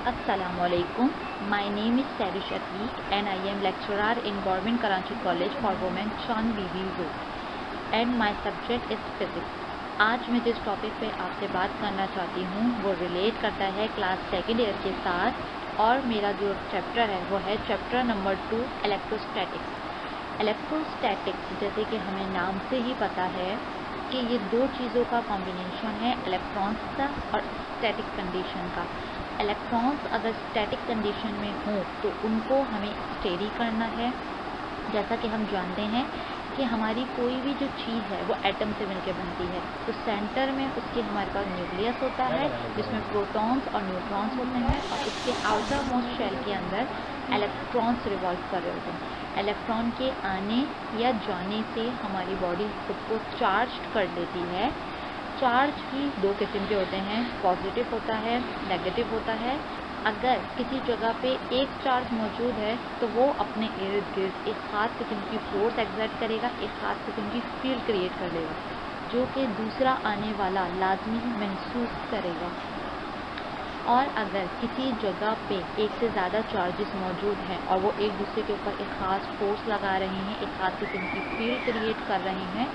Assalamualaikum. My name is Sarish Atweek and I am lecturer in Government Karachi College for Women Chan Bibi Road and my subject is physics. आज मैं जिस topic पे आपसे बात करना चाहती हूँ वो रिलेट करता है क्लास सेकेंड ईयर के साथ और मेरा जो चैप्टर है वो है चैप्टर नंबर 2 इलेक्ट्रोस्टैटिक्स। इलेक्ट्रोस्टैटिक्स जैसे कि हमें नाम से ही पता है कि ये दो चीज़ों का कॉम्बिनेशन है, इलेक्ट्रॉन्स का और स्टैटिक कंडीशन का। इलेक्ट्रॉन्स अगर स्टैटिक कंडीशन में हों तो उनको हमें स्टेडी करना है। जैसा कि हम जानते हैं कि हमारी कोई भी जो चीज़ है वो एटम से मिलकर बनती है, तो सेंटर में उसके हमारे पास न्यूक्लियस होता है जिसमें प्रोटॉन्स और न्यूट्रॉन्स होते हैं और उसके आउटर मोस्ट शेल के अंदर इलेक्ट्रॉन्स रिवॉल्व कर रहे होते हैं। इलेक्ट्रॉन के आने या जाने से हमारी बॉडी खुद को चार्ज कर लेती है। चार्ज भी दो किस्म के होते हैं, पॉजिटिव होता है, नेगेटिव होता है। अगर किसी जगह पे एक चार्ज मौजूद है तो वो अपने इर्द गिर्द एक ख़ास किस्म की फोर्स एक्सर्ट करेगा, एक ख़ास किस्म की फील्ड क्रिएट कर देगा जो कि दूसरा आने वाला लाजमी महसूस करेगा। और अगर किसी जगह पे एक से ज़्यादा चार्जेस मौजूद हैं और वो एक दूसरे के ऊपर एक ख़ास फोर्स लगा रहे हैं, एक ख़ास किस्म की फील्ड क्रिएट कर रहे हैं,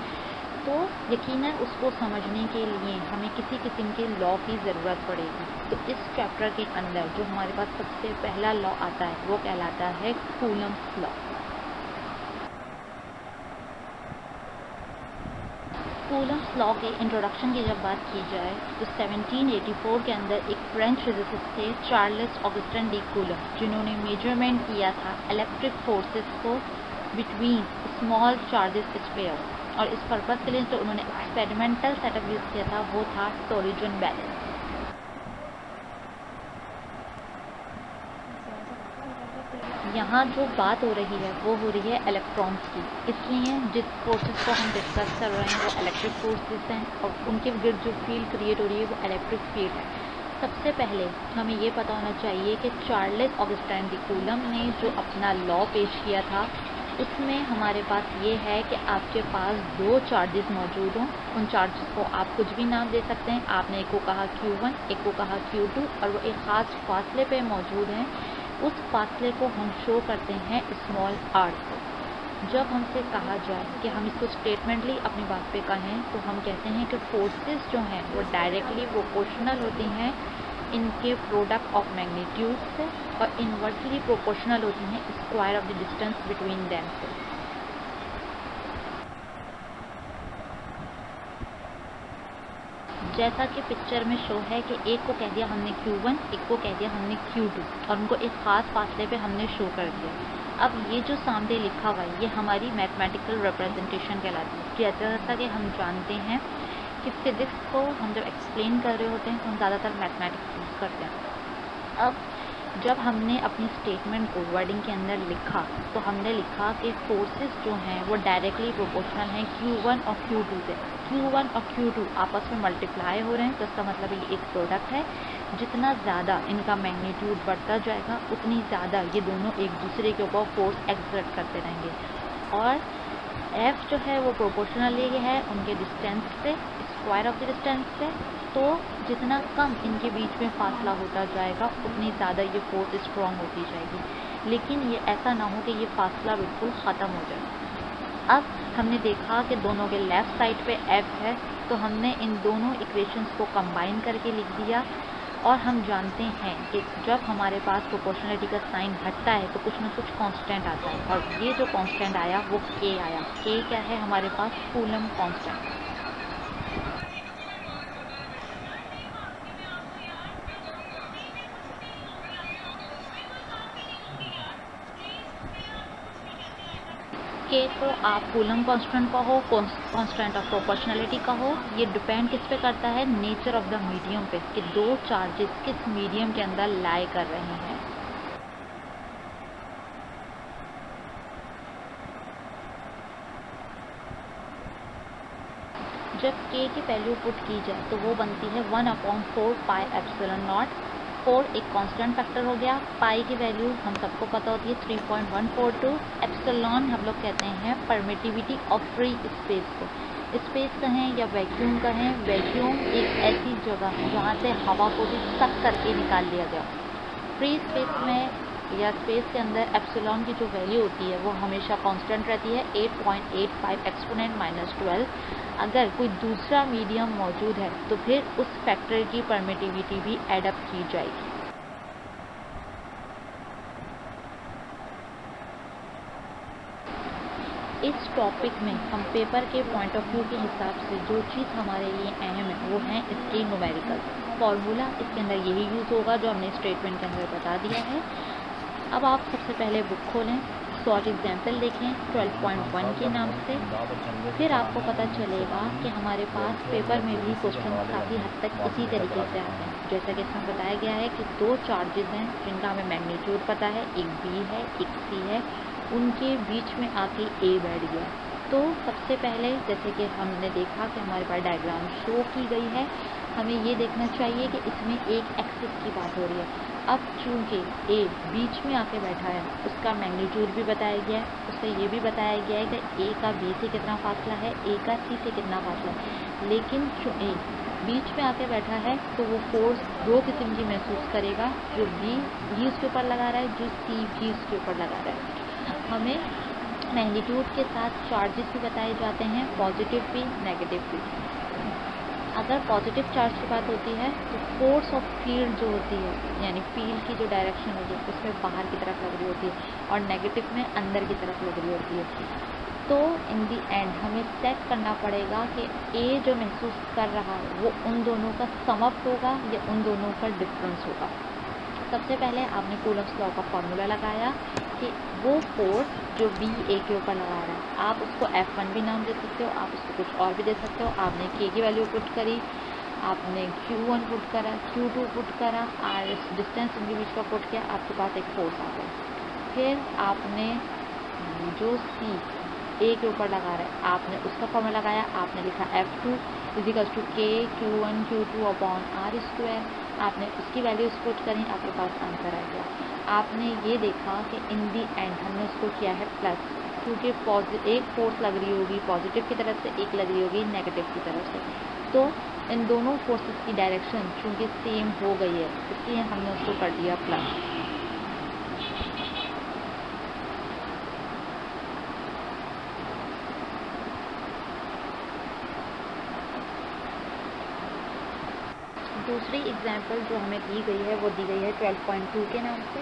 तो यकीनन उसको समझने के लिए हमें किसी किस्म के लॉ की ज़रूरत पड़ेगी। तो इस चैप्टर के अंदर जो हमारे पास सबसे पहला लॉ आता है वो कहलाता है कूलम्ब्स लॉ। कूलम्ब्स लॉ के इंट्रोडक्शन की जब बात की जाए तो 1784 के अंदर एक फ्रेंच फिजिसिस्ट थे चार्ल्स ऑगस्टिन डी कूलम, जिन्होंने मेजरमेंट किया था इलेक्ट्रिक फोर्सेस को बिटवीन स्मॉल चार्जेस स्फीयर। और इस पर्पज़ के लिए जो उन्होंने एक्सपेरिमेंटल सेटअप यूज़ किया था वो था टोरिजन बैलेंस। यहाँ जो बात हो रही है वो हो रही है इलेक्ट्रॉन्स की, इसलिए जिस फोर्सेस को हम डिस्कस कर रहे हैं वो इलेक्ट्रिक फोर्सेस हैं और उनके गिर्द जो फील्ड क्रिएट हो रही है वो इलेक्ट्रिक फील्ड है। सबसे पहले हमें ये पता होना चाहिए कि चार्ल्स ऑगस्टाइन डी कूलम ने जो अपना लॉ पेश किया था उसमें हमारे पास ये है कि आपके पास दो चार्जेस मौजूद हों। उन चार्जेस को आप कुछ भी नाम दे सकते हैं। आपने एक को कहा Q1, एक को कहा Q2 और वो एक ख़ास फासले पे मौजूद हैं। उस फासले को हम शो करते हैं स्मॉल r से। जब हमसे कहा जाए कि हम इसको स्टेटमेंटली अपनी बात पे कहें तो हम कहते हैं कि फोर्सेस जो हैं वो डायरेक्टली प्रोपोर्शनल होती हैं इनके प्रोडक्ट ऑफ मैग्नीट्यूड से और इनवर्सली प्रोपोर्शनल होती हैं square of the distance between them से। जैसा कि पिक्चर में शो है कि एक को कह दिया हमने Q1, एक को कह दिया हमने Q2 और उनको एक ख़ास फासले पे हमने शो कर दिया। अब ये जो सामने लिखा हुआ है ये हमारी मैथमेटिकल रिप्रेजेंटेशन कहलाती है। जैसा कि हम जानते हैं कि फ़िज़िक्स को हम जब एक्सप्लेन कर रहे होते हैं तो हम ज़्यादातर मैथमेटिक्स यूज़ करते हैं। अब जब हमने अपनी स्टेटमेंट को वर्डिंग के अंदर लिखा तो हमने लिखा कि फोर्सेस जो हैं वो डायरेक्टली प्रोपोर्शनल हैं Q1 और Q2 से। Q1 और Q2 आपस में मल्टीप्लाई हो रहे हैं तो इसका मतलब ये एक प्रोडक्ट है। जितना ज़्यादा इनका मैग्नीट्यूड बढ़ता जाएगा उतनी ज़्यादा ये दोनों एक दूसरे के ऊपर फोर्स एक्सर्ट करते रहेंगे और F जो है वो प्रोपोर्शनली है उनके डिस्टेंस से, स्क्वायर ऑफ द डिस्टेंस से। तो जितना कम इनके बीच में फासला होता जाएगा उतनी ज़्यादा ये फोर्स स्ट्रॉन्ग होती जाएगी, लेकिन ये ऐसा ना हो कि ये फासला बिल्कुल ख़त्म हो जाए। अब हमने देखा कि दोनों के लेफ़्ट साइड पे F है तो हमने इन दोनों इक्वेशंस को कंबाइन करके लिख दिया और हम जानते हैं कि जब हमारे पास प्रोपोर्शनलिटी का साइन हटता है तो कुछ ना कुछ कांस्टेंट आता है और ये जो कांस्टेंट आया वो K आया। K क्या है हमारे पास? Coulomb constant. K को आप कूलम कांस्टेंट कहो, कांस्टेंट ऑफ प्रोपोर्शनलिटी कहो, ये डिपेंड किस पे करता है? नेचर ऑफ द मीडियम पे कि दो चार्जेस किस मीडियम के अंदर लाई कर रहे हैं। जब K की वैल्यू पुट की जाए तो वो बनती है 1/4 पाई एप्सिलॉन नॉट। 4 एक कांस्टेंट फैक्टर हो गया, पाई की वैल्यू हम सबको पता होती है 3.142। एप्सिलॉन हम लोग कहते हैं परमिटिविटी ऑफ फ्री स्पेस को। स्पेस कहें या वैक्यूम कहें, वैक्यूम एक ऐसी जगह है जहाँ से हवा को भी सक करके निकाल लिया गया। फ्री स्पेस में या स्पेस के अंदर एप्सिलॉन की जो वैल्यू होती है वो हमेशा कांस्टेंट रहती है 8.85 एक्सपोनेंट -12। अगर कोई दूसरा मीडियम मौजूद है तो फिर उस फैक्टर की परमिटिविटी भी एडअप की जाएगी। इस टॉपिक में हम पेपर के पॉइंट ऑफ व्यू के हिसाब से जो चीज़ हमारे लिए अहम है वो है इसके न्यूमेरिकल फॉर्मूला। इसके अंदर यही यूज़ होगा जो हमने स्टेटमेंट के अंदर बता दिया है। अब आप सबसे पहले बुक खोलें, शॉर्ट एग्जाम्पल देखें 12.1 के नाम से। फिर आपको पता चलेगा कि हमारे पास पेपर में भी क्वेश्चन काफ़ी हद तक इसी तरीके से आते हैं। जैसा कि इसमें बताया गया है कि दो चार्जेस हैं जिनका हमें मैग्नीट्यूड पता है, एक बी है एक सी है, उनके बीच में आके ए बैठ गया। तो सबसे पहले जैसे कि हमने देखा कि हमारे पास डायग्राम शो की गई है, हमें ये देखना चाहिए कि इसमें एक एक्सिस की बात हो रही है। अब चूंकि ए बीच में आके बैठा है उसका मैग्नीट्यूड भी बताया गया है, उससे ये भी बताया गया है कि ए का बी से कितना फासला है, ए का सी से कितना फासला है। लेकिन जो ए बीच में आके बैठा है तो वो फोर्स दो किस्म की महसूस करेगा, जो बी भी उसके ऊपर लगा रहा है, जो सी भी उसके ऊपर लगा रहा है। हमें मैग्नीट्यूड के साथ चार्जेस भी बताए जाते हैं, पॉजिटिव भी नेगेटिव भी। अगर पॉजिटिव चार्ज की बात होती है तो फोर्स ऑफ फील्ड जो होती है, यानी फील्ड की जो डायरेक्शन होगी उसमें बाहर की तरफ लग रही होती है और नेगेटिव में अंदर की तरफ लग रही होती है। तो इन दी एंड हमें सेट करना पड़ेगा कि ए जो महसूस कर रहा है वो उन दोनों का सम अप होगा या उन दोनों का डिफरेंस होगा। सबसे पहले आपने कूलम्स लॉ का फॉर्मूला लगाया कि वो फोर्स जो बी ए के ऊपर लगा रहा है, आप उसको F1 भी नाम दे सकते हो, आप उसको कुछ और भी दे सकते हो। आपने K की वैल्यू पुट करी, आपने Q1 पुट करा, Q2 पुट करा और डिस्टेंस इनके बीच का पुट किया, आपके पास एक फोर्स आ गया। फिर आपने जो C ए के ऊपर लगा रहा है आपने उसका फॉर्मूला लगाया, आपने लिखा F2 = K Q1 Q2 upon R²। आपने उसकी वैल्यूज पुट करी, आपके पास आंसर आ गया। आपने ये देखा कि इन दी एंड हमने उसको किया है प्लस, क्योंकि एक फोर्स लग रही होगी पॉजिटिव की तरफ से, एक लग रही होगी नेगेटिव की तरफ से। तो इन दोनों फोर्सेस की डायरेक्शन चूँकि सेम हो गई है इसलिए हमने उसको कर दिया प्लस। दूसरी एग्जाम्पल जो हमें दी गई है वो दी गई है 12.2 के नाम से।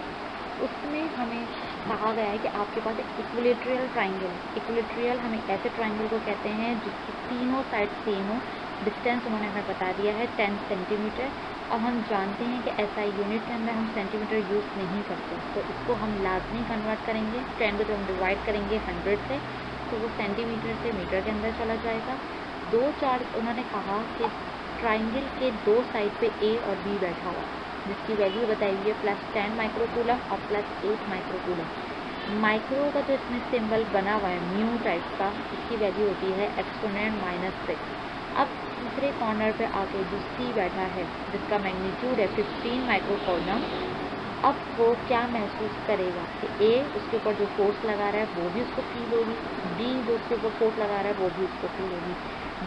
उसमें हमें कहा गया है कि आपके पास एक इक्विलेटरल ट्राइंगल है। इक्विलेटरल हम एक ऐसे ट्राइंगल को कहते हैं जिसकी तीनों साइड सेम हो। डिस्टेंस उन्होंने हमें बता दिया है 10 सेंटीमीटर। अब हम जानते हैं कि SI यूनिट के अंदर हम सेंटीमीटर यूज़ नहीं करते, तो इसको हम लाजमी कन्वर्ट करेंगे। 10 को जब हम डिवाइड करेंगे 100 से तो वो सेंटीमीटर से मीटर के अंदर चला जाएगा। दो चार्ज उन्होंने कहा कि ट्राइंगल के दो साइड पे A और B बैठा हुआ, जिसकी वैल्यू बताई हुई है +10 माइक्रोकूलम और +8 माइक्रोकूलम। माइक्रो का जो इसमें सिंबल बना हुआ है म्यू टाइप का, इसकी वैल्यू होती है एक्सपोनेंट -6। अब तीसरे कॉर्नर पे आके जो C बैठा है जिसका मैग्नीट्यूड है 15 माइक्रोकूलम, अब वो क्या महसूस करेगा कि A उसके ऊपर जो फोर्स लगा रहा है वो भी उसको फील होगी, B जो उसके ऊपर फोर्स लगा रहा है वो भी उसको फील होगी।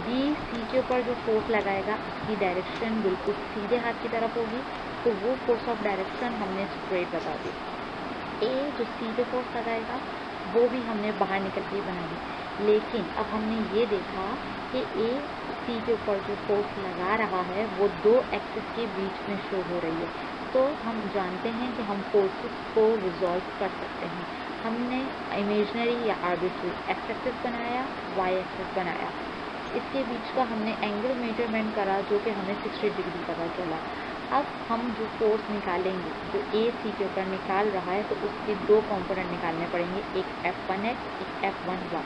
B C के ऊपर जो फोर्स लगाएगा उसकी डायरेक्शन बिल्कुल सीधे हाथ की तरफ होगी, तो वो फोर्स ऑफ डायरेक्शन हमने स्ट्रेट बता दी। A जो C पे फोर्स लगाएगा वो भी हमने बाहर निकल के बना दी। लेकिन अब हमने ये देखा कि A C के ऊपर जो फोर्स लगा रहा है वो दो एक्सिस के बीच में शो हो रही है। तो हम जानते हैं कि हम फोर्सेस को रिजॉल्व कर सकते हैं। हमने इमेजनरी या आर्बिट्री एक्स एक्सिस बनाया, वाई एक्सिस बनाया, इसके बीच का हमने एंगल मेजरमेंट करा जो कि हमें 60 डिग्री पता चला। अब हम जो फोर्स निकालेंगे जो A C के ऊपर निकाल रहा है तो उसके दो कंपोनेंट निकालने पड़ेंगे, एक F1x एक F1y।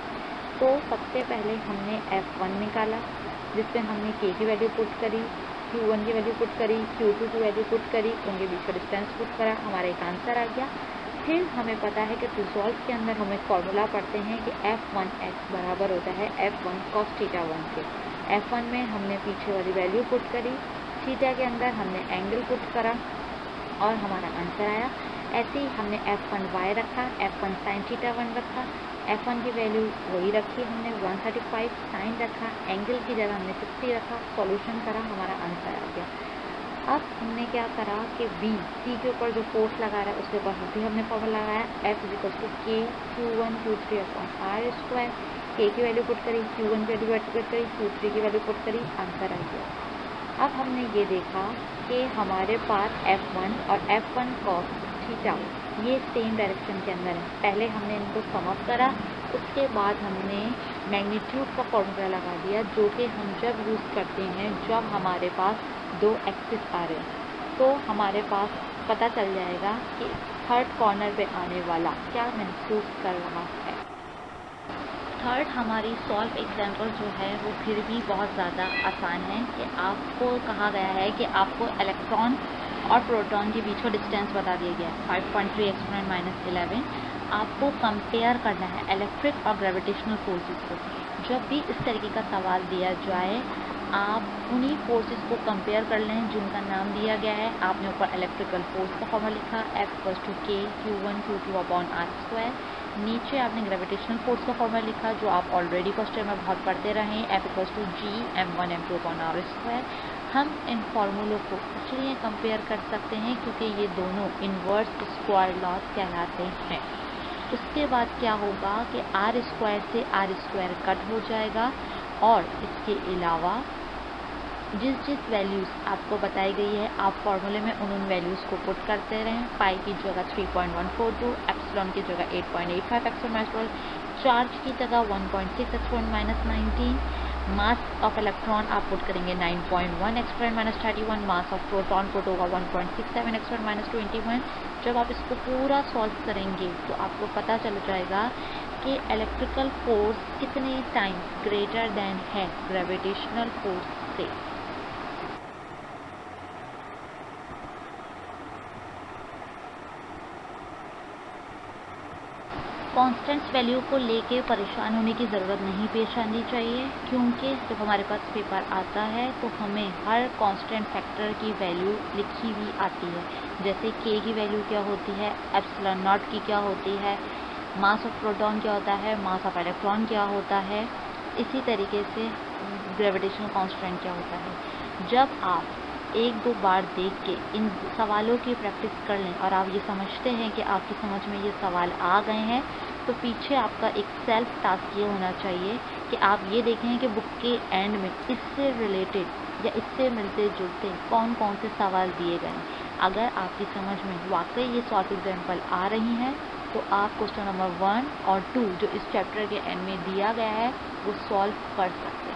तो सबसे पहले हमने F1 निकाला जिसमें हमने K की वैल्यू पुट करी, Q1 की वैल्यू पुट करी, Q2 की वैल्यू पुट करी, उनके बीच का डिस्टेंस पुट करा, हमारा एक आंसर आ गया। फिर हमें पता है कि रिजॉल्व के अंदर हम एक फॉर्मूला पढ़ते हैं कि F1x बराबर होता है F1 cos θ1 के। F1 में हमने पीछे वाली वैल्यू पुट करी, थीटा के अंदर हमने एंगल पुट करा और हमारा आंसर आया। ऐसे ही हमने F1y रखा, F1 sin θ1 रखा, F1 की वैल्यू वही रखी हमने 135, साइन रखा, एंगल की जगह हमने 60 रखा, सॉल्यूशन करा, हमारा आंसर आ गया। अब हमने क्या करा कि सी के ऊपर जो फोर्स लगा रहा है उसके ऊपर भी हमने फॉर्मूला लगाया F इक्वल टू के Q1 Q3 upon R square. के की वैल्यू पुट करी, Q1 की वैल्यू पुट करी, Q3 की वैल्यू पुट करी, आंसर आ गया। अब हमने ये देखा कि हमारे पास F1 और F1 cos थीटा ये सेम डायरेक्शन के अंदर है। पहले हमने इनको सम अप करा, उसके बाद हमने मैग्नीट्यूड का फॉर्मूला लगा दिया, जो कि हम जब यूज़ करते हैं जब हमारे पास दो एक्सिस आ रहे हैं, तो हमारे पास पता चल जाएगा कि थर्ड कॉर्नर पे आने वाला क्या महसूस कर रहा है। थर्ड हमारी सॉल्व एग्जाम्पल जो है वो फिर भी बहुत ज़्यादा आसान है कि आपको कहा गया है कि आपको इलेक्ट्रॉन और प्रोटॉन के बीच का डिस्टेंस बता दिया गया है 5.3 एक्सपोनेंट माइनस 11। आपको कंपेयर करना है इलेक्ट्रिक और ग्रेविटेशनल फोर्सेस को। जब भी इस तरीके का सवाल दिया जाए आप उन्हीं फोर्सेस को कंपेयर कर लें जिनका नाम दिया गया है। आपने ऊपर इलेक्ट्रिकल फोर्स का फॉर्मूला लिखा F इक्वल टू के Q1 Q2 upon R square. नीचे आपने ग्रेविटेशनल फोर्स का फॉर्मूला लिखा जो आप ऑलरेडी क्वेश्चन में बहुत पढ़ते रहे हैं, F equal to G M1 M2 अपॉन आर स्क्वायर। हम इन फॉर्मूलों को इसलिए कंपेयर कर सकते हैं क्योंकि ये दोनों इन्वर्स स्क्वायर लॉज कहलाते हैं। उसके बाद क्या होगा कि आर स्क्वायर से आर स्क्वायर कट हो जाएगा और इसके अलावा जिस वैल्यूज़ आपको बताई गई है आप फॉर्मूले में उन वैल्यूज़ को पुट करते रहें। पाई की जगह 3.142, एप्सिलॉन की जगह 8.85 एक्सपोनेंशियल, चार्ज की जगह 1.6 exponent minus 19, mass of electron आप पुट करेंगे 9.1 exponent minus 31, mass of proton put होगा 1.67 एक्सपोनेंट माइनस 21। जब आप इसको पूरा सॉल्व करेंगे तो आपको पता चल जाएगा कि इलेक्ट्रिकल फोर्स कितने टाइम्स ग्रेटर देन है ग्रेविटेशनल फोर्स से। कॉन्स्टेंट्स वैल्यू को लेके परेशान होने की ज़रूरत नहीं पेश आनी चाहिए, क्योंकि जब हमारे पास पेपर आता है तो हमें हर कांस्टेंट फैक्टर की वैल्यू लिखी हुई आती है। जैसे के की वैल्यू क्या होती है, एप्सिलॉन नॉट की क्या होती है, मास ऑफ प्रोटॉन क्या होता है, मास ऑफ इलेक्ट्रॉन क्या होता है, इसी तरीके से ग्रेविटेशनल कांस्टेंट क्या होता है। जब आप एक दो बार देख के इन सवालों की प्रैक्टिस कर लें और आप ये समझते हैं कि आपकी समझ में ये सवाल आ गए हैं, तो पीछे आपका एक सेल्फ टास्क ये होना चाहिए कि आप ये देखें कि बुक के एंड में इससे रिलेटेड या इससे मिलते जुलते कौन कौन से सवाल दिए गए हैं। अगर आपकी समझ में वाकई ये सॉल्व एग्जाम्पल आ रही हैं तो आप क्वेश्चन नंबर 1 और 2 जो इस चैप्टर के एंड में दिया गया है वो सॉल्व कर सकते हैं।